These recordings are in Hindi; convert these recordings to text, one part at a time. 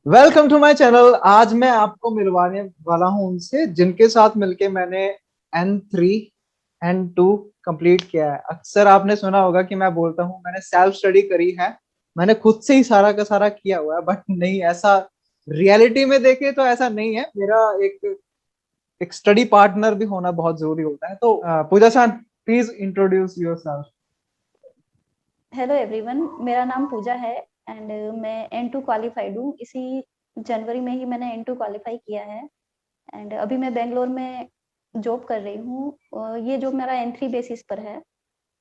Welcome to my channel. आज मैं आपको मिलवाने वाला हूं उनसे जिनके साथ मिलके मैंने N3 N2 कंप्लीट किया है। अक्सर आपने सुना होगा कि मैं बोलता हूं मैंने सेल्फ स्टडी करी है, मैंने खुद से ही सारा का सारा किया हुआ है। बट नहीं, ऐसा रियलिटी में देखे तो ऐसा नहीं है। मेरा एक स्टडी पार्टनर भी होना बहुत जरूरी होता है। तो पूजा सान, please introduce yourself. Hello everyone, मेरा नाम पूजा है एंड मैं N2 क्वालिफाइड हूँ। इसी जनवरी में ही मैंने N2 क्वालिफाई किया है एंड अभी मैं बेंगलोर में जॉब कर रही हूँ। ये जॉब मेरा N3 बेसिस पर है।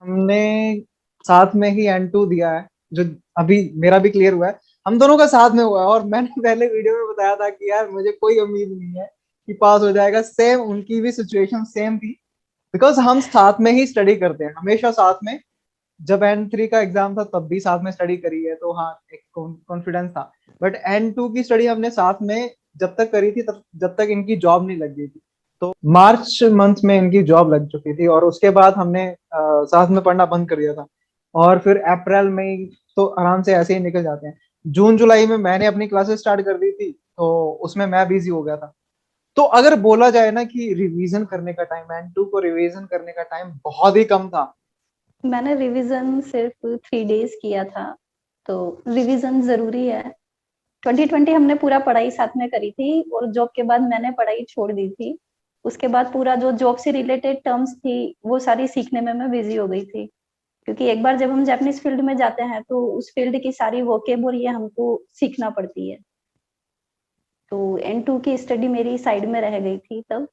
हमने साथ में ही N2 दिया है, जो अभी मेरा भी क्लियर हुआ है। हम दोनों का साथ में हुआ है और मैंने पहले वीडियो में बताया था कि यार मुझे कोई उम्मीद नहीं है कि पास हो जाएगा। सेम उनकी भी सिचुएशन सेम थी, बिकॉज हम साथ में ही स्टडी करते हैं हमेशा साथ में। जब N3 का एग्जाम था तब भी साथ में स्टडी करी है, तो हाँ एक कॉन्फिडेंस था। बट N2 की स्टडी हमने साथ में जब तक करी थी, तब जब तक इनकी जॉब नहीं लग गई थी। तो मार्च मंथ में इनकी जॉब लग चुकी थी और उसके बाद हमने साथ में पढ़ना बंद कर दिया था। और फिर अप्रैल मई तो आराम से ऐसे ही निकल जाते हैं। जून जुलाई में मैंने अपनी क्लासेस स्टार्ट कर दी थी, तो उसमें मैं बिजी हो गया था। तो अगर बोला जाए ना कि रिवीजन करने का टाइम, N2 को रिवीजन करने का टाइम बहुत ही कम था। मैंने रिवीजन सिर्फ 3 डेज किया था, तो रिवीजन ज़रूरी है। 2020 हमने पूरा पढ़ाई साथ में करी थी और जॉब के बाद मैंने पढ़ाई छोड़ दी थी। उसके बाद पूरा जो जॉब से रिलेटेड टर्म्स थी वो सारी सीखने में मैं बिजी हो गई थी, क्योंकि एक बार जब हम जापानीज फील्ड में जाते हैं तो उस फील्ड की सारी वोकेबुलरी हमको सीखना पड़ती है। तो N2 की स्टडी मेरी साइड में रह गई थी तब।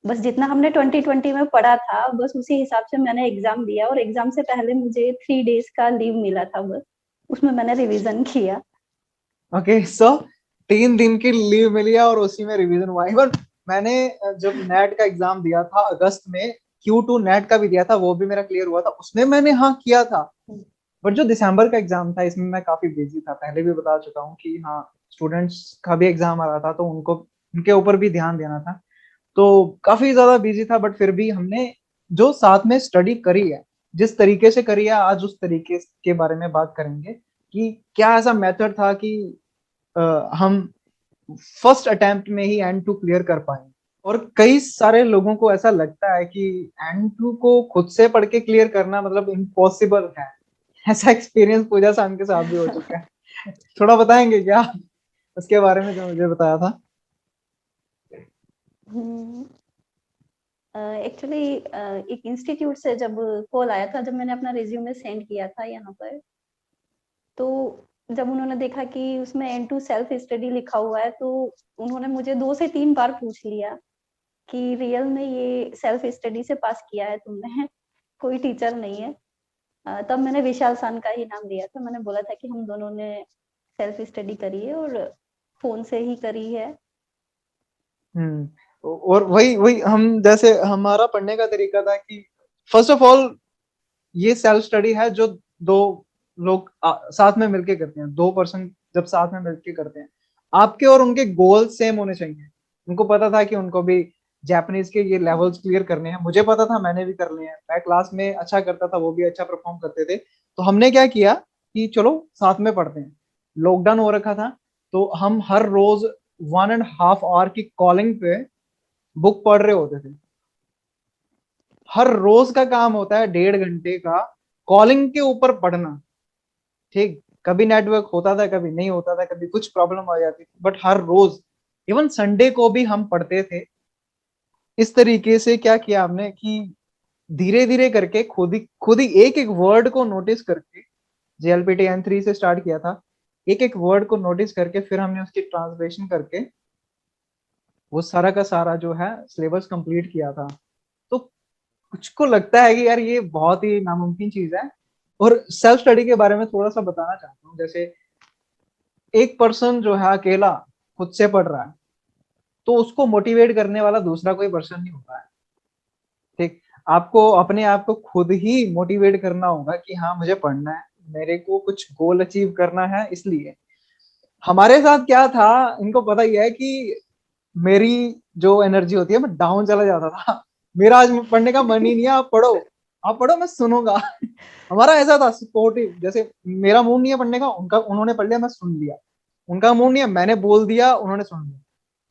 बस जितना हमने 2020 में पढ़ा था बस उसी हिसाब से मैंने एग्जाम दिया और एग्जाम से पहले मुझे 3 डेज का लीव मिला था, बस उसमें मैंने रिवीजन किया। ओके सो 3 दिन की लीव मिली है और उसी में रिवीजन हुआ। इवन मैंने जब नेट का एग्जाम दिया था अगस्त में, Q2 नेट का भी दिया था, वो भी मेरा क्लियर हुआ था, उसमें मैंने हाँ किया था। बट जो दिसंबर का एग्जाम था इसमें मैं काफी बिजी था, पहले भी बता चुका हूँ कि हाँ स्टूडेंट्स का भी एग्जाम आ रहा था, तो उनको उनके ऊपर भी ध्यान देना था। तो काफी ज्यादा बिजी था। बट फिर भी हमने जो साथ में स्टडी करी है, जिस तरीके से करी है, आज उस तरीके के बारे में बात करेंगे कि क्या ऐसा मेथड था कि हम फर्स्ट अटेम्प्ट में ही N2 क्लियर कर पाए। और कई सारे लोगों को ऐसा लगता है कि N2 को खुद से पढ़ के क्लियर करना मतलब इम्पॉसिबल है। ऐसा एक्सपीरियंस पूजा सान के साथ भी हो चुका है। थोड़ा बताएंगे क्या उसके बारे में जो मुझे बताया था। एक्चुअली एक इंस्टीट्यूट से जब कॉल आया था, जब मैंने अपना रिज्यूमे सेंड किया था यहाँ पर, तो जब उन्होंने देखा कि उसमें N2 सेल्फ स्टडी लिखा हुआ है तो उन्होंने मुझे 2 से 3 बार पूछ लिया कि रियल में ये सेल्फ स्टडी से पास किया है तुमने? कोई टीचर नहीं है। तब मैंने विशाल सान का ही नाम लिया था। मैंने बोला था कि हम दोनों ने सेल्फ स्टडी करी है और फोन से ही करी है। और वही वही हम जैसे हमारा पढ़ने का तरीका था कि फर्स्ट ऑफ ऑल ये सेल्फ स्टडी है जो दो लोग साथ में मिलके करते हैं। 2 पर्सन जब साथ में मिलके करते हैं, आपके और उनके गोल सेम होने चाहिए। उनको पता था कि उनको भी जापानीज के ये लेवल्स क्लियर करने हैं, मुझे पता था मैंने भी करने हैं। मैं क्लास में अच्छा करता था, वो भी अच्छा परफॉर्म करते थे। तो हमने क्या किया कि चलो साथ में पढ़ते हैं। लॉकडाउन हो रखा था, तो हम हर रोज 1.5 आवर की कॉलिंग पे बुक पढ़ रहे होते थे। हर रोज का काम होता है 1.5 घंटे का कॉलिंग के ऊपर पढ़ना। ठीक, कभी नेटवर्क होता था, कभी नहीं होता था, कभी कुछ प्रॉब्लम आ जाती थी, बट हर रोज, इवन संडे को भी हम पढ़ते थे। इस तरीके से क्या किया हमने कि धीरे धीरे करके खुद ही एक एक वर्ड को नोटिस करके, JLPT N3 से स्टार्ट किया था। एक एक वर्ड को नोटिस करके फिर हमने उसकी ट्रांसलेशन करके वो सारा का सारा जो है सिलेबस कंप्लीट किया था। तो कुछ को लगता है कि यार ये बहुत ही नामुमकिन चीज है। और सेल्फ स्टडी के बारे में थोड़ा सा बताना चाहता हूँ। जैसे एक पर्सन जो है अकेला खुद से पढ़ रहा है, तो उसको मोटिवेट करने वाला दूसरा कोई पर्सन नहीं होता है। ठीक, आपको अपने आप को खुद ही मोटिवेट करना होगा कि हाँ मुझे पढ़ना है, मेरे को कुछ गोल अचीव करना है। इसलिए हमारे साथ क्या था, इनको पता ही है कि मेरी जो एनर्जी होती है मैं डाउन चला जाता था। मेरा आज पढ़ने का मन ही नहीं है, आप पढ़ो, आप पढ़ो, मैं सुनूंगा। हमारा ऐसा था सपोर्टिव। जैसे मेरा मूड नहीं है पढ़ने का, उनका उन्होंने पढ़ लिया, मैं सुन लिया। उनका मूड नहीं है, मैंने बोल दिया, उन्होंने सुन लिया।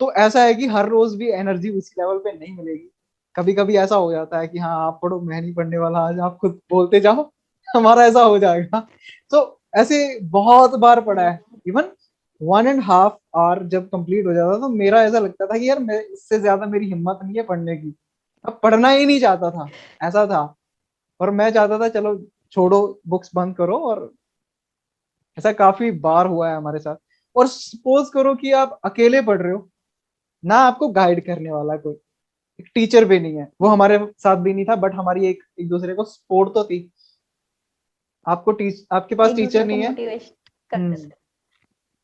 तो ऐसा है कि हर रोज भी एनर्जी उसी लेवल पे नहीं मिलेगी। कभी कभी ऐसा हो जाता है कि हाँ आप पढ़ो, मैं नहीं पढ़ने वाला, आज आप खुद बोलते जाओ, हमारा ऐसा हो जाएगा। तो ऐसे बहुत बार पढ़ा है। इवन 1.5 आवर जब कंप्लीट हो जाता तो मेरा ऐसा लगता था कि यार मैं इससे ज्यादा मेरी हिम्मत नहीं है पढ़ने की, अब पढ़ना ही नहीं चाहता था, ऐसा था। और मैं चाहता था चलो छोड़ो, बुक्स बंद करो। और ऐसा काफी बार हुआ है हमारे साथ। और सपोज करो कि आप अकेले पढ़ रहे हो, ना आपको गाइड करने वाला कोई, एक टीचर भी नहीं है, वो हमारे साथ भी नहीं था, बट हमारी एक एक दूसरे को सपोर्ट तो थी। आपके पास एक टीचर दूसरे को नहीं है। मोटिवेट करते हम्म। थे।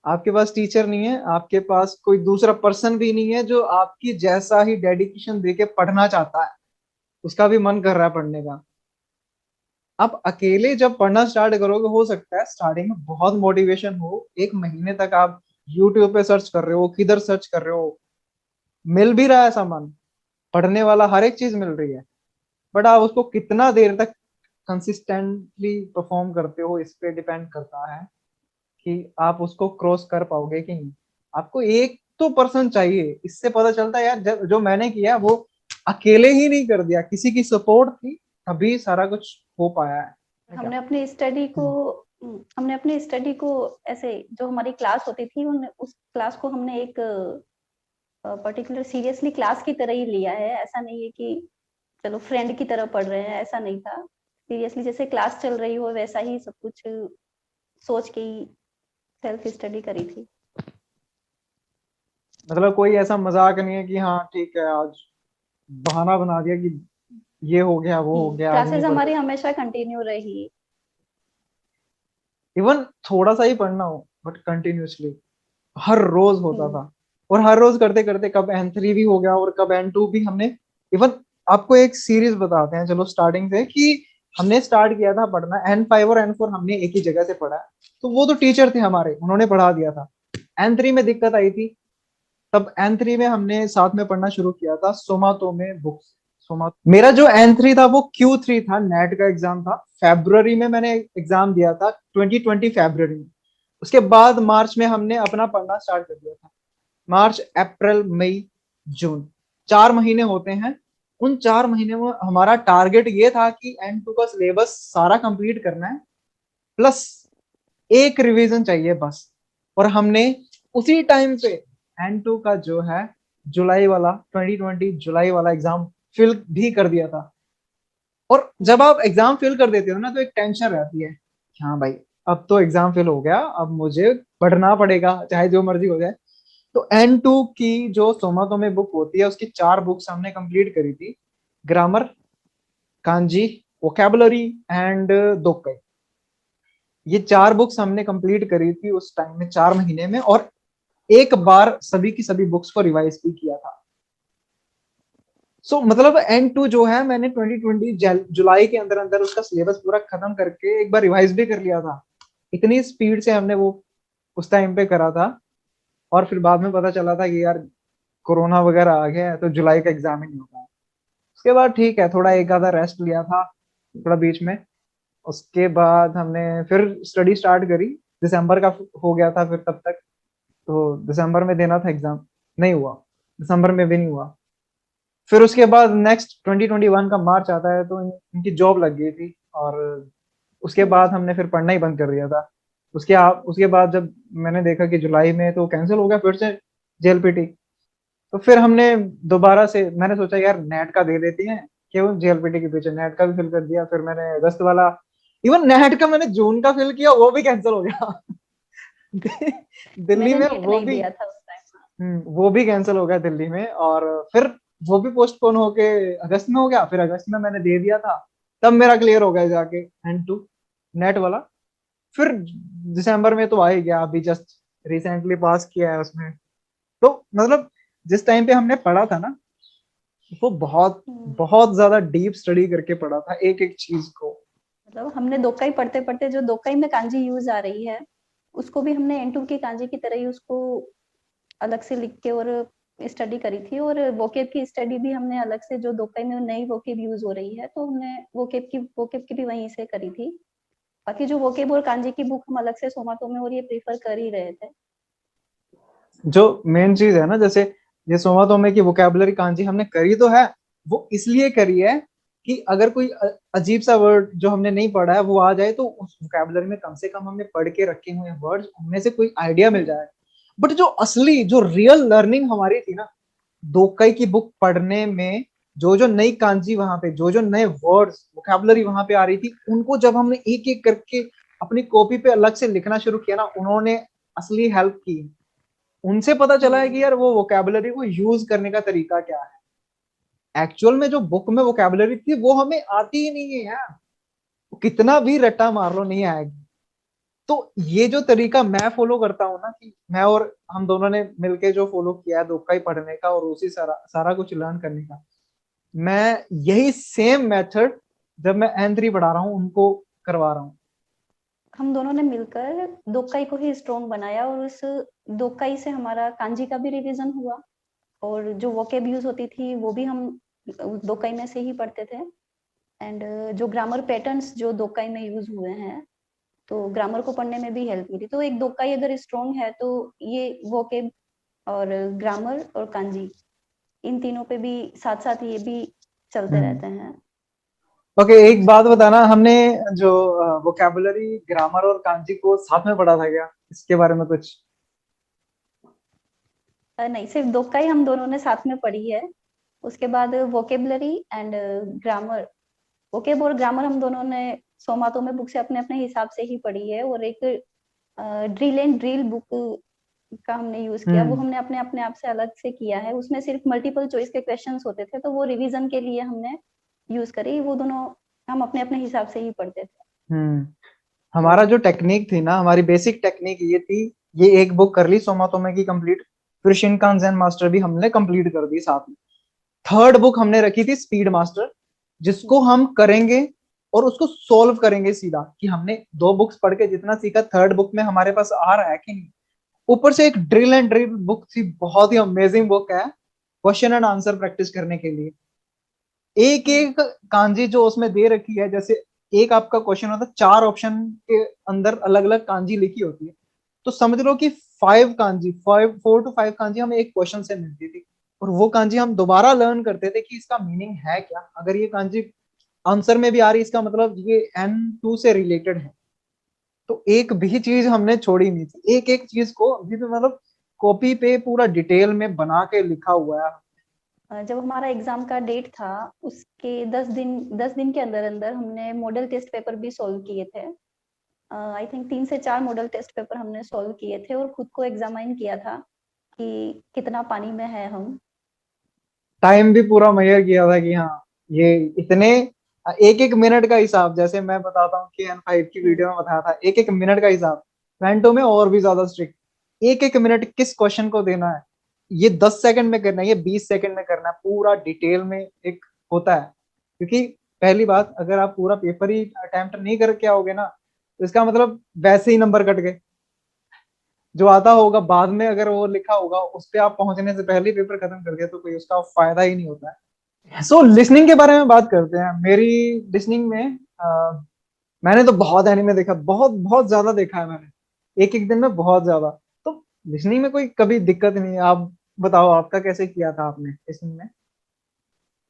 आपके पास टीचर नहीं है, आपके पास कोई दूसरा पर्सन भी नहीं है जो आपकी जैसा ही डेडिकेशन देके पढ़ना चाहता है, उसका भी मन कर रहा है पढ़ने का। आप अकेले जब पढ़ना स्टार्ट करोगे, हो सकता है स्टार्टिंग में बहुत मोटिवेशन हो, एक महीने तक आप यूट्यूब पे सर्च कर रहे हो, किधर सर्च कर रहे हो, मिल भी रहा है सामान, पढ़ने वाला हर एक चीज मिल रही है। बट आप उसको कितना देर तक कंसिस्टेंटली परफॉर्म करते हो, इस पे डिपेंड करता है कि आप उसको क्रॉस कर पाओगे कि नहीं। आपको एक तो पर्सन चाहिए, इससे पता चलता है यार जो मैंने किया वो अकेले ही नहीं कर दिया, किसी की सपोर्ट थी, तभी सारा कुछ हो पाया है क्या। हमने अपनी स्टडी को ऐसे, जो हमारी क्लास होती थी उस क्लास को हमने एक पर्टिकुलर सीरियसली क्लास की तरह ही लिया है। ऐसा नहीं है कि चलो फ्रेंड की तरह पढ़ रहे हैं, ऐसा नहीं था। सीरियसली जैसे क्लास चल रही हो वैसा ही सब कुछ सोच के ही सेल्फ स्टडी करी थी। मतलब कोई ऐसा मजाक नहीं है कि हाँ ठीक है आज बहाना बना दिया कि ये हो गया वो हो गया आज नहीं क्लासेस पढ़ हमारी रहे। हमेशा कंटिन्यू रही। इवन थोड़ा सा ही पढ़ना हो बट कंटिन्यूअसली हर रोज होता हम्म, था। और हर रोज करते करते कब N3 भी हो गया और कब N2 भी हमने। इवन आपको एक सीरीज बताते हैं चलो स्टार्टिंग से, कि हमने स्टार्ट किया था पढ़ना N5 और N4 हमने एक ही जगह से पढ़ा है। तो वो तो टीचर थे हमारे, उन्होंने पढ़ा दिया था। N3 में दिक्कत आई थी, तब N3 में हमने साथ में पढ़ना शुरू किया था सोमातो में बुक्स। सोमा मेरा जो N3 था वो Q3 था, नेट का एग्जाम था, फेब्रुवरी में मैंने एग्जाम दिया था, 2020 फेब्रुवरी में। उसके बाद मार्च में हमने अपना पढ़ना स्टार्ट कर दिया था। मार्च अप्रैल मई जून 4 महीने होते हैं। उन 4 महीने में हमारा टारगेट ये था कि N2 का सिलेबस सारा कंप्लीट करना है, प्लस एक रिवीजन चाहिए बस। और हमने उसी टाइम पे N2 का जो है जुलाई वाला 2020 जुलाई वाला एग्जाम फिल भी कर दिया था। और जब आप एग्जाम फिल कर देते हो ना तो एक टेंशन रहती है कि हाँ भाई अब तो एग्जाम फिल हो गया, अब मुझे पढ़ना पड़ेगा चाहे जो मर्जी हो जाए। तो N2 की जो सोमातो में बुक होती है उसकी 4 बुक्स हमने कंप्लीट करी थी। ग्रामर, कांजी, वोकेबलरी एंड दोक्कई। ये 4 बुक्स हमने कंप्लीट करी थी उस टाइम में 4 महीने में। और एक बार सभी की सभी बुक्स को रिवाइज भी किया था। मतलब N2 जो है मैंने 2020 जुलाई के अंदर अंदर उसका सिलेबस पूरा खत्म करके एक बार रिवाइज भी कर लिया था। इतनी स्पीड से हमने वो उस टाइम पे करा था। और फिर बाद में पता चला था कि यार कोरोना वगैरह आ गया है तो जुलाई का एग्जाम ही नहीं होगा। उसके बाद ठीक है थोड़ा एक आधा रेस्ट लिया था थोड़ा बीच में। उसके बाद हमने फिर स्टडी स्टार्ट करी। दिसंबर का हो गया था फिर तब तक। तो दिसंबर में देना था एग्जाम, नहीं हुआ। दिसंबर में भी नहीं हुआ। फिर उसके बाद नेक्स्ट 2021 का मार्च आता है तो इनकी जॉब लग गई थी। और उसके बाद हमने फिर पढ़ना ही बंद कर दिया था। उसके बाद जब मैंने देखा कि जुलाई में तो कैंसिल हो गया फिर से JLPT। तो फिर हमने दोबारा से मैंने सोचा यार नेट का दे देती हैं, क्यों JLPT के पीछे, नेट का भी फिल कर दिया। फिर मैंने अगस्त वाला, इवन नेट का मैंने जून का फिल किया वो भी कैंसिल हो गया। दिल्ली मैंने में नीट वो नहीं भी। दिया था उस टाइम। वो भी कैंसिल हो गया दिल्ली में। और फिर वो भी पोस्टपोन होके अगस्त में हो गया। फिर अगस्त में मैंने दे दिया था, तब मेरा क्लियर हो गया जाके N2 नेट वाला। फिर दिसंबर में तो आ ही गया, अभी जस्ट रिसेंटली पास किया है उसमें। तो मतलब जिस टाइम पे हमने पढ़ा था ना वो बहुत हम्म, बहुत ज्यादा डीप स्टडी करके पढ़ा था एक एक चीज को। मतलब हमने दोक्काई पढ़ते पढ़ते, जो दोक्काई में कांजी यूज आ रही है उसको भी हमने एंटू की कांजी की तरह ही उसको अलग से लिख के और स्टडी करी थी। और वोकेब की स्टडी भी हमने अलग से, जो दोक्काई में नई वोकेब यूज हो रही है तो हमने वोकेब की भी वहीं से करी थी। बाकी जो वोकेब और कांजी की बुक हम अलग से सोमाटो में और ये प्रीफर कर ही रहे थे। जो मेन चीज है ना, जैसे ये सोमातोमे की वोकेबलरी कांजी हमने करी तो है, वो इसलिए करी है कि अगर कोई अजीब सा वर्ड जो हमने नहीं पढ़ा है वो आ जाए, तो उस वोकेबलरी में कम से कम हमने पढ़ के रखे हुए वर्ड्स उनमें से कोई आइडिया मिल जाए। बट जो असली जो रियल लर्निंग हमारी थी ना, दोकाई की बुक पढ़ने में, जो जो नई कांजी वहां पे, जो जो नए वर्ड्स वोकेबलरी वहां पे आ रही थी, उनको जब हमने एक एक करके अपनी कॉपी पे अलग से लिखना शुरू किया ना, उन्होंने असली हेल्प की। उनसे पता चला है कि हम्म। यार वो वोकेबलरी को यूज करने का तरीका क्या है। एक्चुअल में जो बुक में वोकेबलरी थी वो हमें आती ही नहीं है यार, कितना भी रट्टा मार लो नहीं आएगी। तो ये जो तरीका मैं फॉलो करता हूँ ना, कि मैं और हम दोनों ने मिलके जो फॉलो किया है दोकाई पढ़ने का और उसी सारा सारा कुछ लर्न करने का, मैं यही सेम मेथड जब मैं N3 पढ़ा रहा हूँ उनको करवा रहा हूँ। हम दोनों ने मिलकर दोकाई को ही स्ट्रॉन्ग बनाया, और उस दोकाई से हमारा कांजी का भी रिवीजन हुआ, और जो वोकेब यूज होती थी वो भी हम दोकाई में से ही पढ़ते थे। एंड जो ग्रामर पैटर्न्स जो दोकाई में यूज हुए हैं, तो ग्रामर को पढ़ने में भी हेल्प मिली। तो एक दोकाई अगर स्ट्रॉन्ग है तो ये वोकेब और ग्रामर और कांजी, इन तीनों पे भी साथ साथ ये भी चलते हम्म। रहते हैं। ओके, एक बात बताना, हमने जो वोकेबलरी ग्रामर और कांजी को साथ में पढ़ा था क्या, इसके बारे में कुछ? नहीं, सिर्फ दोकाई हम दोनों ने साथ में पढ़ी है। उसके बाद वोकेबलरी एंड ग्रामर, वोकेब और ग्रामर हम दोनों ने सोमातो में बुक से अपने अपने हिसाब से ही पढ़ी है। और एक ड्रिल एंड ड्रिल बुक का हमने यूज किया, वो हम्म। हमने अपने अपने आप से अलग से किया है। उसमें सिर्फ मल्टीपल चॉइस के क्वेश्चंस होते थे, तो वो रिवीजन के लिए हमने यूज करी। वो दोनों हम अपने अपने हिसाब से ही पढ़ते थे। हम्म। हमारा जो टेक्निक थी ना, हमारी बेसिक टेक्निक ये थी, ये एक बुक कर ली सोमातोमे की कंप्लीट, फिर शिनकान ज़ेन मास्टर भी हमने कंप्लीट कर दी साथ में। थर्ड बुक हमने रखी थी स्पीड मास्टर, जिसको हम करेंगे और उसको सोल्व करेंगे सीधा, कि हमने दो बुक्स पढ़ के जितना सीखा थर्ड बुक में हमारे पास आ रहा है कि नहीं। ऊपर से एक ड्रिल एंड ड्रिल बुक थी, बहुत ही अमेजिंग बुक है क्वेश्चन एंड आंसर प्रैक्टिस करने के लिए। एक हम्म। एक कांजी जो उसमें दे रखी है, जैसे एक आपका क्वेश्चन होता है, चार ऑप्शन के अंदर अलग अलग कांजी लिखी होती है, तो समझ लो कि फाइव कांजी, 4 to 5 कांजी हमें एक क्वेश्चन से मिलती थी। और वो कांजी हम दोबारा लर्न करते थे कि इसका मीनिंग है क्या, अगर ये कांजी आंसर में भी आ रही इसका मतलब ये N2 से रिलेटेड है। तो एक भी चीज हमने छोड़ी नहीं थी, एक एक चीज को अभी भी मतलब कॉपी पे पूरा डिटेल में बना के लिखा हुआ है। जब हमारा एग्जाम का डेट था, उसके 10 दिन के अंदर अंदर हमने मॉडल टेस्ट पेपर भी सॉल्व किए थे। आई थिंक 3 से 4 मॉडल टेस्ट पेपर हमने सॉल्व किए थे, और खुद को एग्जामाइन किया था कि कितना पानी में है हम। टाइम भी पूरा मेजर किया था कि हाँ ये इतने, एक एक मिनट का हिसाब, जैसे मैं बताता हूँ कि N5 की हम्म। वीडियो में बताया था एक एक मिनट का हिसाब। वेंटो में और भी ज्यादा स्ट्रिक्ट, एक एक मिनट किस क्वेश्चन को देना है, ये 10 सेकंड में करना है, ये 20 सेकंड में करना है, पूरा डिटेल में एक होता है। क्योंकि पहली बात, अगर आप पूरा पेपर ही अटेम्प्ट नहीं करके आओगे ना, तो इसका मतलब वैसे ही नंबर कट गए। जो आता होगा बाद में, अगर वो लिखा होगा उस पे आप पहुंचने से पहले ही पेपर खत्म कर दिया, तो कोई उसका फायदा ही नहीं होता है। सो लिसनिंग के बारे में बात करते हैं। मेरी लिसनिंग में मैंने तो बहुत एनिमे देखा, बहुत बहुत ज्यादा देखा है मैंने, एक एक दिन में बहुत ज्यादा। तो लिसनिंग में कोई कभी दिक्कत नहीं है। आप बताओ आपका कैसे किया था आपने लिसनिंग में?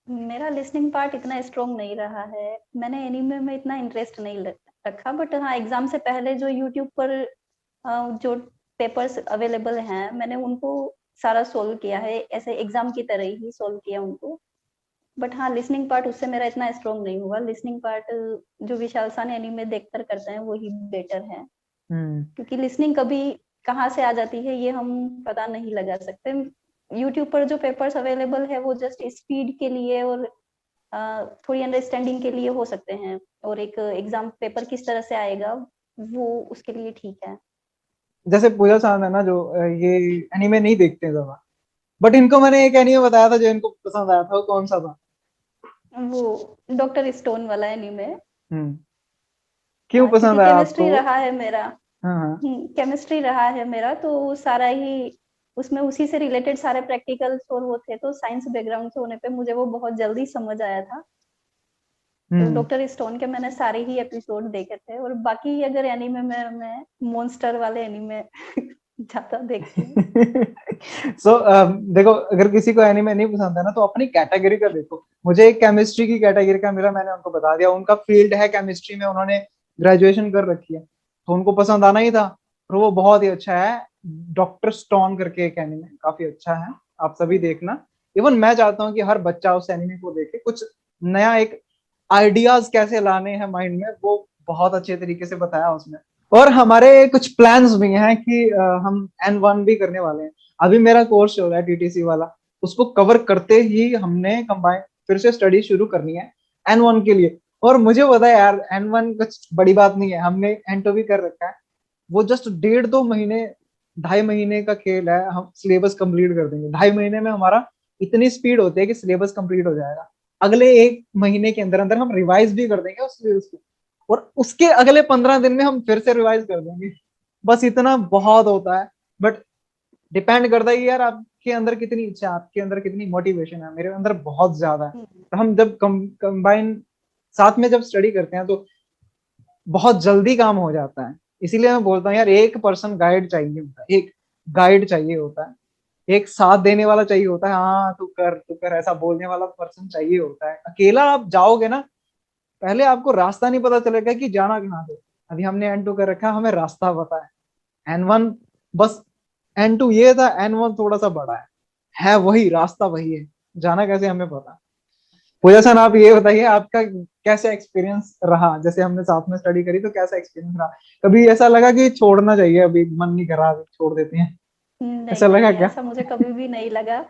मेरा लिसनिंग पार्ट इतना स्ट्रॉन्ग नहीं रहा है। मैंने एनीमे में इतना इंटरेस्ट नहीं रखा। बट हाँ, एग्जाम से पहले जो यूट्यूब पर जो पेपर्स अवेलेबल हैं, मैंने उनको सारा सोल्व किया है, ऐसे एग्जाम की तरह ही सोल्व किया उनको। बट हाँ, लिसनिंग पार्ट उससे मेरा इतना स्ट्रॉन्ग नहीं हुआ। लिसनिंग पार्ट जो विशाल सान एनीमे देखकर करते हैं वो ही बेटर है, हम्म। क्योंकि लिसनिंग कभी कहाँ से आ जाती है ये हम पता नहीं लगा सकते। यूट्यूब पर जो पेपर्स अवेलेबल है वो जस्ट स्पीड के लिए और थोड़ी अंडरस्टैंडिंग के लिए हो सकते हैं, और एक एग्जाम पेपर किस तरह से आएगा वो उसके लिए ठीक है। जैसे पूजा चांद है ना, जो ये एनिमे नहीं देखते ज्यादा, बट इनको मैंने एक एनिमे बताया था जो इनको पसंद आया था, वो कौन सा था? वो डॉक्टर स्टोन वाला एनीमे। हम्म। क्यों क्योंकि पसंद आया आपको? केमिस्ट्री रहा है मेरा। हाँ हाँ। केमिस्ट्री रहा है मेरा, तो सारा ही उसमें उसी से रिलेटेड सारे प्रैक्टिकल्स और वो थे, तो साइंस बैकग्राउंड से होने पे मुझे वो बहुत जल्दी समझ आया था। तो हम्म। डॉक्टर स्टोन के मैंने सारे ही एपिसोड देखे थे। और बाकी अगर एनीमे में मैं मॉन्स्टर वाले एनीमे ज्यादा देखती हूँ। सो देखो, अगर किसी को एनिमे नहीं पसंद है ना, तो अपनी कैटेगरी का देखो। मुझे एक केमिस्ट्री की कैटेगरी का मिला, मैंने उनको बता दिया, उनका फील्ड है केमिस्ट्री में, उन्होंने ग्रेजुएशन कर रखी है, तो उनको पसंद आना ही था। और वो बहुत ही अच्छा है, डॉक्टर स्टोन करके एक एनिमे, काफी अच्छा है, आप सभी देखना। इवन मैं चाहता हूँ कि हर बच्चा उस एनिमे को देखे, कुछ नया एक आइडियाज कैसे लाने हैं माइंड में, वो बहुत अच्छे तरीके से बताया उसमें। और हमारे कुछ प्लान्स भी हैं कि हम N1 भी करने वाले हैं। अभी मेरा कोर्स चल रहा है TTC वाला, उसको कवर करते ही हमने कंबाइन फिर से स्टडी शुरू करनी है N1 के लिए। और मुझे पता है यार, N1 कुछ बड़ी बात नहीं है, हमने N2 भी कर रखा है। वो जस्ट 1.5-2 महीने, 2.5 महीने का खेल है, हम सिलेबस कंप्लीट कर देंगे 2.5 महीने में। हमारा इतनी स्पीड होती है कि सिलेबस कंप्लीट हो जाएगा, अगले 1 महीने के अंदर अंदर हम रिवाइज भी कर देंगे उस सिलेबस को, और उसके अगले 15 दिन में हम फिर से रिवाइज कर देंगे। बस इतना बहुत होता है। बट डिपेंड करता है कि यार आपके अंदर कितनी इच्छा है, आपके अंदर कितनी मोटिवेशन है। मेरे अंदर बहुत ज्यादा है। हम्म, तो हम जब कंबाइन साथ में जब स्टडी करते हैं, तो बहुत जल्दी काम हो जाता है। इसीलिए मैं बोलता हूँ यार, एक पर्सन गाइड चाहिए होता है, एक गाइड चाहिए होता है, एक साथ देने वाला चाहिए होता है, हाँ तू कर ऐसा बोलने वाला पर्सन चाहिए होता है। अकेला आप जाओगे ना, पहले आपको रास्ता नहीं पता चलेगा कि जाना कहाँ से। अभी हमने N2 कर रखा है, हमें रास्ता पता है। N1 बस, N2 ये था, N1 थोड़ा सा बड़ा है वही रास्ता, वही है, जाना कैसे हमें पता है। पूजा सर, आप ये बताइए, आपका कैसा एक्सपीरियंस रहा? जैसे हमने साथ में स्टडी करी, तो कैसा एक्सपीरियंस रहा? कभी ऐसा लगा कि छोड़ना चाहिए, अभी मन नहीं कर रहा, अभी छोड़ देते हैं, नहीं ऐसा लगा नहीं, क्या? ऐसा मुझे कभी भी नहीं लगा,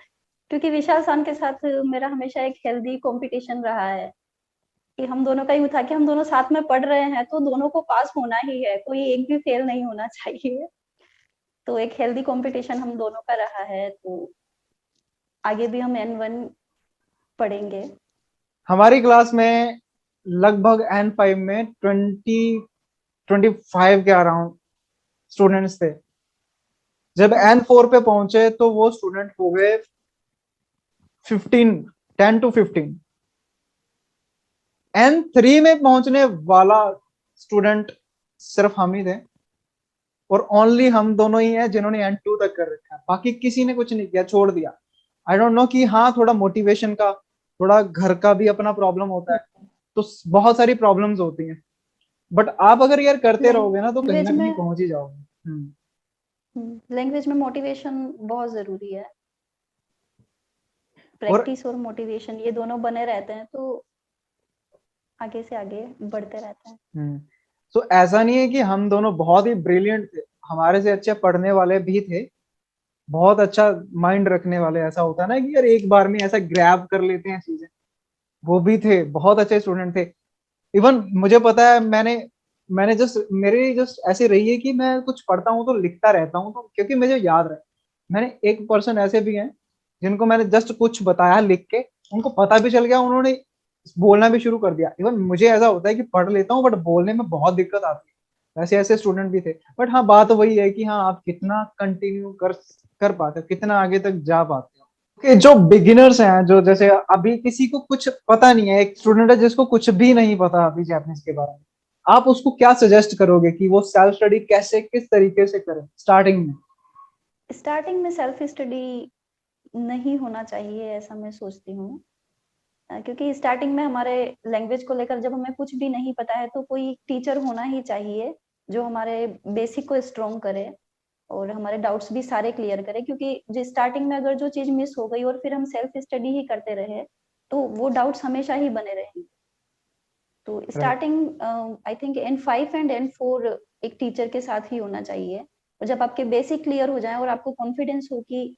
क्योंकि विशाल सान के साथ मेरा हमेशा एक हेल्दी कंपटीशन रहा है, कि हम दोनों का ही था कि हम दोनों साथ में पढ़ रहे हैं तो दोनों को पास होना ही है, कोई एक भी फेल नहीं होना चाहिए। तो एक हेल्दी कंपटीशन हम दोनों का रहा है, तो आगे भी हम N1 पढ़ेंगे। हमारी क्लास में लगभग N5 में 25 के अराउंड स्टूडेंट्स थे। जब N4 पे पहुंचे तो वो स्टूडेंट हो गए 15, 10 to 15। N3 में पहुंचने वाला स्टूडेंट सिर्फ हम ही थे, और ओनली हम दोनों ही हैं जिन्होंने N2 तक कर रखा है, बाकी किसी ने कुछ नहीं किया, छोड़ दिया। आई डोंट नो कि हाँ, थोड़ा मोटिवेशन का, थोड़ा घर का भी अपना प्रॉब्लम होता है, तो बहुत सारी प्रॉब्लम्स होती हैं। बट आप अगर यार करते रहोगे ना, तो कहीं लैंग्वेज ना कहीं में पहुंच ही जाओगे। लैंग्वेज में मोटिवेशन बहुत जरूरी है। और प्रैक्टिस और मोटिवेशन ये दोनों बने रहते हैं तो आगे से आगे बढ़ते रहता है। तो ऐसा नहीं है कि हम दोनों बहुत ही ब्रिलियंट थे, हमारे से अच्छे पढ़ने वाले भी थे, बहुत अच्छा माइंड रखने वाले। ऐसा होता है ना कि यार एक बार में ऐसा ग्रैब कर लेते हैं चीजें, वो भी थे, बहुत अच्छे स्टूडेंट थे। इवन मुझे पता है, मैंने मैंने जस्ट मेरी जस्ट ऐसे रही है कि मैं कुछ पढ़ता हूँ तो लिखता रहता हूँ, तो क्योंकि मुझे याद रहे। मैंने एक पर्सन ऐसे भी हैं जिनको मैंने जस्ट कुछ बताया लिख के, उनको पता भी चल गया, उन्होंने बोलना भी शुरू कर दिया। इवन मुझे ऐसा होता है कि पढ़ लेता हूँ, बट बोलने में बहुत दिक्कत आती है। ऐसे ऐसे स्टूडेंट भी थे। बट हाँ, बात वही है कि हाँ, आप कितना कंटिन्यू कर कर पाते हो, कितना आगे तक जा पाते हो। कि जो बिगिनर्स हैं, जो जैसे अभी किसी को कुछ पता नहीं है, एक स्टूडेंट है जिसको कुछ भी नहीं पता अभी जापानीज के बारे में, आप उसको क्या सजेस्ट करोगे कि वो सेल्फ स्टडी कैसे, किस तरीके से करे स्टार्टिंग में? स्टार्टिंग में सेल्फ स्टडी नहीं होना चाहिए, ऐसा मैं सोचती हूँ। क्योंकि स्टार्टिंग में हमारे लैंग्वेज को लेकर जब हमें कुछ भी नहीं पता है तो कोई टीचर होना ही चाहिए जो हमारे बेसिक को स्ट्रॉन्ग करे और हमारे डाउट्स भी सारे क्लियर करे, क्योंकि जो स्टार्टिंग में अगर जो चीज मिस हो गई और फिर हम सेल्फ स्टडी ही करते रहे तो वो डाउट्स हमेशा ही बने रहेंगे। तो right. Starting I think N5 and N4 एक टीचर के साथ ही होना चाहिए, और जब आपके बेसिक क्लियर हो जाए और आपको कॉन्फिडेंस हो कि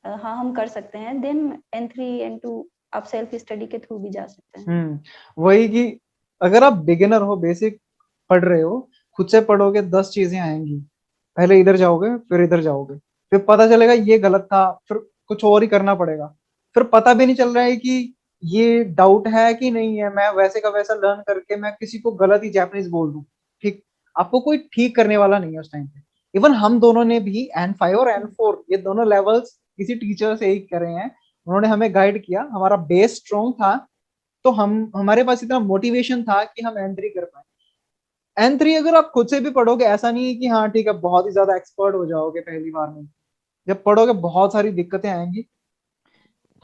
हाँ हम कर सकते हैं, देन N3 N2 आप सेल्फ स्टडी के थ्रू भी जा सकते हैं। वही कि अगर आप बिगिनर हो, बेसिक पढ़ रहे हो, खुद से पढ़ोगे 10 चीजें आएंगी, पहले इधर जाओगे फिर इधर जाओगे, फिर पता चलेगा ये गलत था, फिर कुछ और ही करना पड़ेगा, फिर पता भी नहीं चल रहा है कि ये डाउट है कि नहीं है, मैं वैसे का वैसा लर्न करके मैं किसी को गलत ही जापानीज बोल दूं। ठीक, आपको कोई ठीक करने वाला नहीं है उस टाइम पे। इवन हम दोनों ने भी N5 और N4 ये दोनों लेवल्स किसी टीचर से ही करे हैं, उन्होंने हमें गाइड किया, हमारा बेस स्ट्रॉन्ग था, तो हम हमारे पास इतना मोटिवेशन था कि हम एंट्री कर पाए। N3 अगर आप खुद से भी पढ़ोगे, ऐसा नहीं है कि हाँ ठीक है बहुत ही ज्यादा एक्सपर्ट हो जाओगे पहली बार में। जब पढ़ोगे बहुत सारी दिक्कतें आएंगी,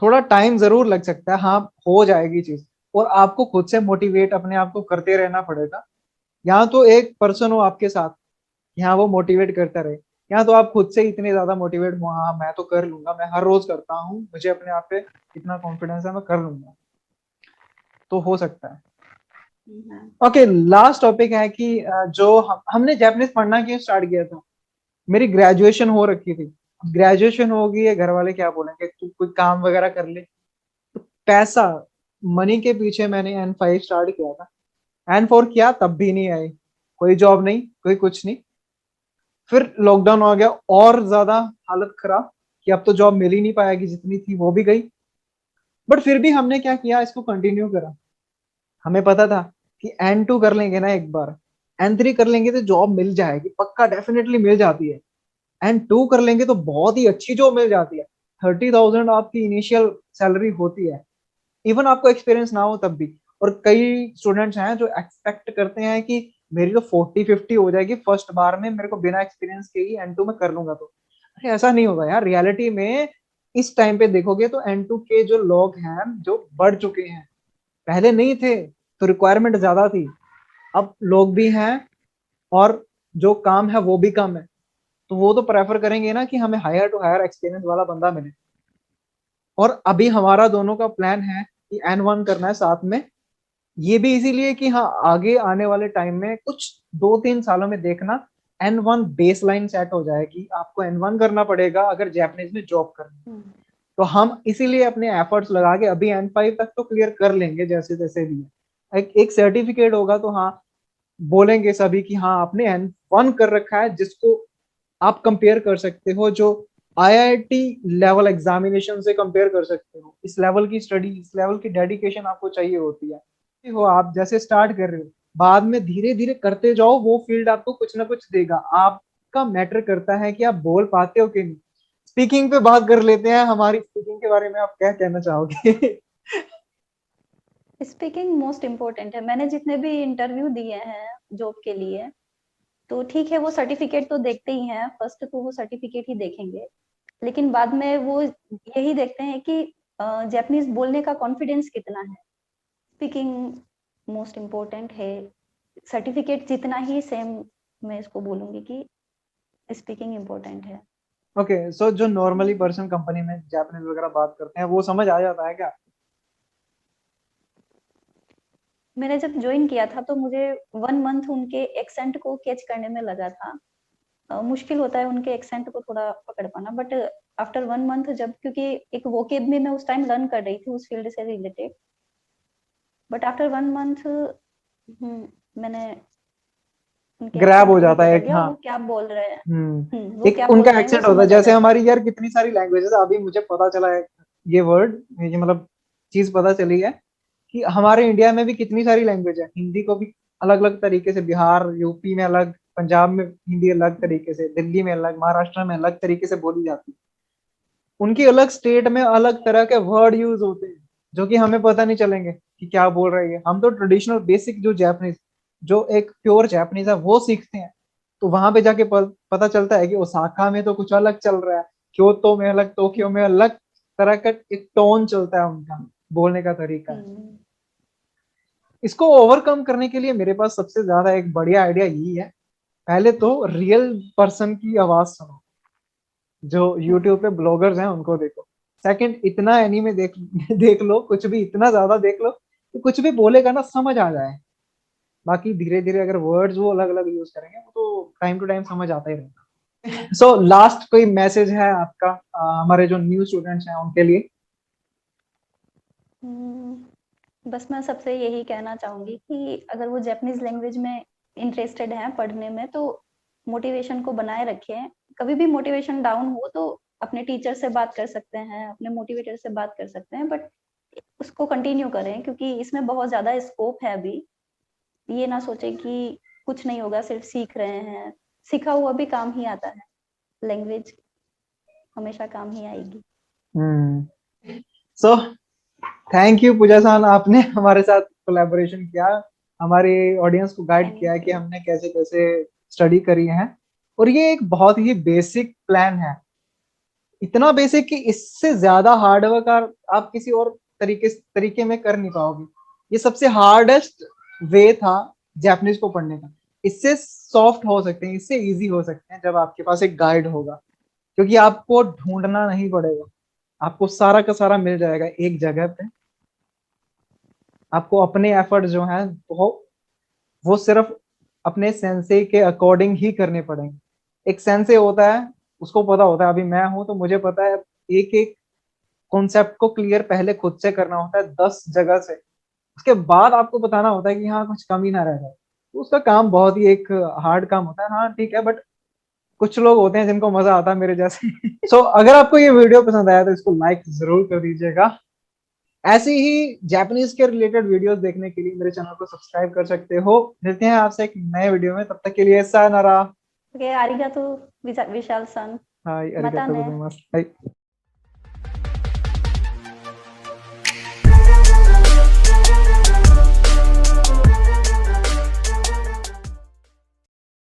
थोड़ा टाइम जरूर लग सकता है, हाँ हो जाएगी चीज। और आपको खुद से मोटिवेट अपने आप को करते रहना पड़ेगा। यहाँ तो एक पर्सन हो आपके साथ, यहाँ वो मोटिवेट करता रहे। यहाँ तो आप खुद से इतने ज्यादा मोटिवेट हो, हाँ मैं तो कर लूंगा, मैं हर रोज करता हूँ, मुझे अपने आप पे इतना कॉन्फिडेंस है, मैं कर लूंगा। तो हो सकता है। हम्म, ओके, लास्ट टॉपिक है कि जो हमने जापानीज पढ़ना क्यों स्टार्ट किया था। मेरी ग्रेजुएशन हो रखी थी। ग्रेजुएशन हो गई है, घर वाले क्या बोलेंगे, तू कोई काम वगैरह कर ले। तो पैसा, मनी के पीछे मैंने N5 स्टार्ट किया था। N4 किया तब भी नहीं आई, कोई जॉब नहीं, कोई कुछ नहीं। फिर लॉकडाउन हो गया, और ज्यादा हालत खराब कि अब तो जॉब मिल ही नहीं पाएगी, जितनी थी वो भी गई। बट फिर भी हमने क्या किया, इसको कंटिन्यू करा। हमें पता था कि N2 कर लेंगे ना एक बार, N3 कर लेंगे तो जॉब मिल जाएगी, पक्का डेफिनेटली मिल जाती है। N2 कर लेंगे तो बहुत ही अच्छी जॉब मिल जाती है। 30,000 आपकी इनिशियल सैलरी होती है, इवन आपको एक्सपीरियंस ना हो तब भी। और कई स्टूडेंट्स हैं जो एक्सपेक्ट करते हैं कि मेरी तो 40-50 हो जाएगी फर्स्ट बार में, मेरे को बिना एक्सपीरियंस के ही N2 में कर लूंगा। तो अरे ऐसा नहीं होगा यार, रियलिटी में इस टाइम पे देखोगे तो N2 के जो लोग हैं जो बढ़ चुके हैं, पहले नहीं थे तो रिक्वायरमेंट ज्यादा थी, अब लोग भी हैं और जो काम है वो भी कम है। तो वो तो प्रेफर करेंगे ना कि हमें हायर टू हायर एक्सपीरियंस वाला बंदा मिले। और अभी हमारा दोनों का प्लान है कि N1 करना है साथ में। ये भी इसीलिए कि हाँ आगे आने वाले टाइम में कुछ 2-3 सालों में देखना N1 बेस लाइन सेट हो जाएगी, आपको N1 करना पड़ेगा अगर जापानीज में जॉब करनी है। हम्म, तो हम इसीलिए अपने एफर्ट्स लगा के अभी N5 तक तो क्लियर कर लेंगे जैसे तैसे भी। एक सर्टिफिकेट होगा तो हाँ बोलेंगे सभी कि हाँ आपने N1 कर रखा है, जिसको आप कंपेयर कर सकते हो, जो आईआईटी लेवल एग्जामिनेशन से कंपेयर कर सकते हो। इस लेवल की स्टडी, इस लेवल की डेडिकेशन आपको चाहिए होती है। हो आप जैसे स्टार्ट कर रहे हो, बाद में धीरे धीरे करते जाओ, वो फील्ड आपको कुछ ना कुछ देगा। आपका मैटर करता है कि आप बोल पाते हो कि नहीं। स्पीकिंग पे बात कर लेते हैं, हमारी स्पीकिंग के बारे में आप क्या कहना चाहोगे? स्पीकिंग मोस्ट इम्पोर्टेंट है। मैंने जितने भी इंटरव्यू दिए हैं जॉब के लिए, तो ठीक है वो सर्टिफिकेट तो देखते ही हैं, फर्स्ट तो वो सर्टिफिकेट ही देखेंगे, लेकिन बाद में वो यही देखते हैं कि जापानीज बोलने का कॉन्फिडेंस कितना है। स्पीकिंग मोस्ट इम्पोर्टेंट है, सर्टिफिकेट जितना ही सेम। मैं इसको बोलूंगी कि स्पीकिंग इम्पोर्टेंट है। ओके, सो जो नॉर्मली पर्सन कंपनी में जापानीज वगैरह बात करते हैं वो समझ आ जाता है क्या? मैंने जब ज्वाइन किया था तो मुझे 1 मंथ उनके एक्सेंट को कैच करने में लगा था। मुश्किल होता है उनके एक्सेंट को थोड़ा पकड़ पाना, बट आफ्टर 1 मंथ, जब क्योंकि एक वोकेब भी मैं उस टाइम लर्न कर रही थी उस फील्ड से रिलेटेड, बट आफ्टर 1 मंथ मैंने उनके ग्रैब एक्सेंट हो को भी जाता है पकड़ एक, लिया, हाँ। वो क्या बोल रहे हैं। वो एक क्या बोल उनका रहे हैं वो एक्सेंट होता है, समझ आ जैसे जाता हमारी है। यार कितनी सारी लैंग्वेजेस, अभी मुझे पता चला है ये वर्ड, ये मतलब चीज पता चली है कि हमारे इंडिया में भी कितनी सारी लैंग्वेज है। हिंदी को भी अलग अलग तरीके से, बिहार यूपी में अलग, पंजाब में हिंदी अलग तरीके से, दिल्ली में अलग, महाराष्ट्र में अलग तरीके से बोली जाती है। उनकी अलग स्टेट में अलग तरह के वर्ड यूज होते हैं जो कि हमें पता नहीं चलेंगे कि क्या बोल रही है। हम तो ट्रेडिशनल बेसिक जो जापानीज, जो एक प्योर जापानीज है वो सीखते हैं। तो वहां पे जाके पता चलता है कि ओसाका में तो कुछ अलग चल रहा है, क्योतो में अलग, टोक्यो में अलग तरह का एक टोन चलता है, उनका बोलने का तरीका है। हम्म, इसको ओवरकम करने के लिए मेरे पास सबसे ज्यादा एक बढ़िया आइडिया यही है। पहले तो रियल पर्सन की आवाज सुनो, जो यूट्यूब हम्म, पे ब्लॉगर्स हैं उनको देखो। सेकंड, इतना एनीमे देख देख लो, कुछ भी इतना ज्यादा देख लो कि कुछ भी बोलेगा ना समझ आ जाए। बाकी धीरे धीरे अगर वर्ड्स वो अलग अलग यूज करेंगे वो तो टाइम टू टाइम समझ आता ही रहेगा। सो लास्ट कोई मैसेज है आपका हमारे जो न्यू स्टूडेंट्स हैं उनके लिए? बस मैं सबसे यही कहना चाहूंगी कि अगर वो जापानीज लैंग्वेज में इंटरेस्टेड हैं पढ़ने में, तो मोटिवेशन को बनाए रखें। कभी भी मोटिवेशन डाउन हो तो अपने टीचर से बात कर सकते हैं, अपने मोटिवेटर से बात कर सकते हैं, बट उसको कंटिन्यू करें क्योंकि इसमें बहुत ज्यादा स्कोप है अभी। ये ना सोचे कि कुछ नहीं होगा, सिर्फ सीख रहे हैं। सीखा हुआ भी काम ही आता है, लैंग्वेज हमेशा काम ही आएगी। सो थैंक यू पूजा सान, आपने हमारे साथ कोलैबोरेशन किया। हमारे ऑडियंस को गाइड किया है कि हमने कैसे कैसे स्टडी करी है। और ये एक बहुत ही बेसिक प्लान है, इतना बेसिक कि इससे ज्यादा हार्डवर्क आप किसी और तरीके में कर नहीं पाओगे। ये सबसे हार्डेस्ट वे था जापानीज को पढ़ने का। इससे सॉफ्ट हो सकते हैं, इससे इजी हो सकते हैं जब आपके पास एक गाइड होगा, क्योंकि आपको ढूंढना नहीं पड़ेगा, आपको सारा का सारा मिल जाएगा एक जगह पे। आपको अपने एफर्ट जो हैं वो सिर्फ अपने सेंसे के अकॉर्डिंग ही करने पड़ेंगे। एक सेंसे होता है, उसको पता होता है, अभी मैं हूं तो मुझे पता है एक एक कॉन्सेप्ट को क्लियर पहले खुद से करना होता है 10 जगह से, उसके बाद आपको बताना होता है कि हाँ कुछ कमी ना रह जाए। तो उसका काम बहुत ही एक हार्ड काम होता है, हाँ ठीक है, बट कुछ लोग होते हैं जिनको मजा आता है मेरे जैसे। सो अगर आपको ये वीडियो पसंद आया तो इसको लाइक जरूर कर दीजिएगा। ऐसे ही जापानीज के रिलेटेड वीडियोस देखने के लिए मेरे चैनल को सब्सक्राइब कर सकते हो। मिलते हैं आपसे एक नए वीडियो में, तब तक के लिए सायोनारा। ओके, आरिगातो विशाल सन। हाय, मता अरिगातो ने गोजाइमास। हाय।